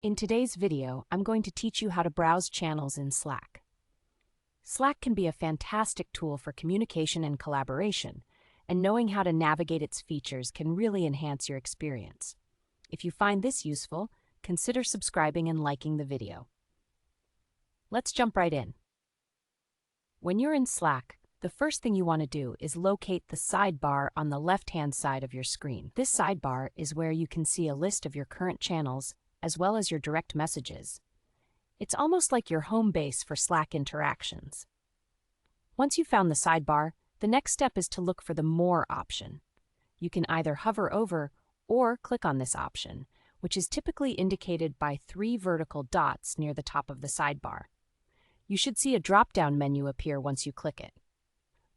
In today's video, I'm going to teach you how to browse channels in Slack. Slack can be a fantastic tool for communication and collaboration, and knowing how to navigate its features can really enhance your experience. If you find this useful, consider subscribing and liking the video. Let's jump right in. When you're in Slack, the first thing you want to do is locate the sidebar on the left-hand side of your screen. This sidebar is where you can see a list of your current channels as well as your direct messages. It's almost like your home base for Slack interactions. Once you've found the sidebar, the next step is to look for the More option. You can either hover over or click on this option, which is typically indicated by 3 vertical dots near the top of the sidebar. You should see a drop-down menu appear once you click it.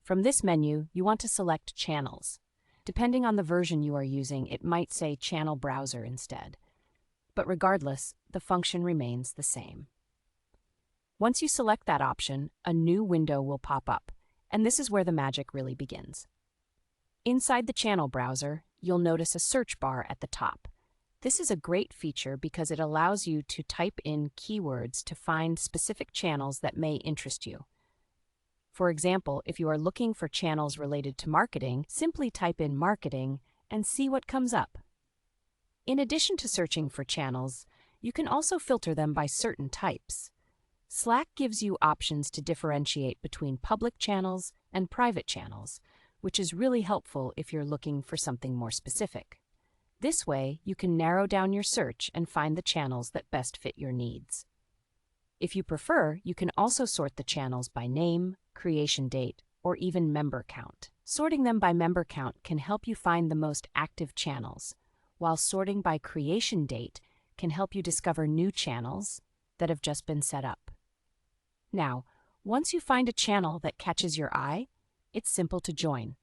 From this menu, you want to select Channels. Depending on the version you are using, it might say Channel Browser instead. But regardless, the function remains the same. Once you select that option, a new window will pop up, and this is where the magic really begins. Inside the channel browser, you'll notice a search bar at the top. This is a great feature because it allows you to type in keywords to find specific channels that may interest you. For example, if you are looking for channels related to marketing, simply type in marketing and see what comes up. In addition to searching for channels, you can also filter them by certain types. Slack gives you options to differentiate between public channels and private channels, which is really helpful if you're looking for something more specific. This way, you can narrow down your search and find the channels that best fit your needs. If you prefer, you can also sort the channels by name, creation date, or even member count. Sorting them by member count can help you find the most active channels, while sorting by creation date can help you discover new channels that have just been set up. Now, once you find a channel that catches your eye, it's simple to join.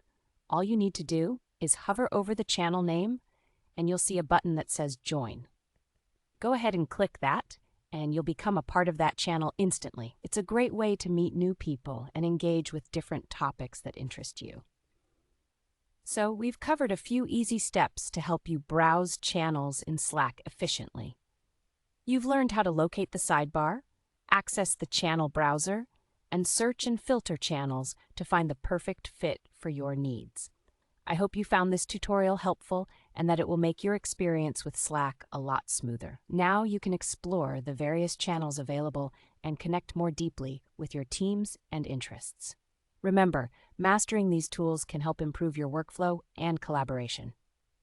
All you need to do is hover over the channel name, and you'll see a button that says Join. Go ahead and click that, and you'll become a part of that channel instantly. It's a great way to meet new people and engage with different topics that interest you. So we've covered a few easy steps to help you browse channels in Slack efficiently. You've learned how to locate the sidebar, access the channel browser, and search and filter channels to find the perfect fit for your needs. I hope you found this tutorial helpful and that it will make your experience with Slack a lot smoother. Now you can explore the various channels available and connect more deeply with your teams and interests. Remember, mastering these tools can help improve your workflow and collaboration.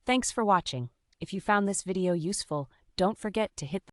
Thanks for watching. If you found this video useful, don't forget to hit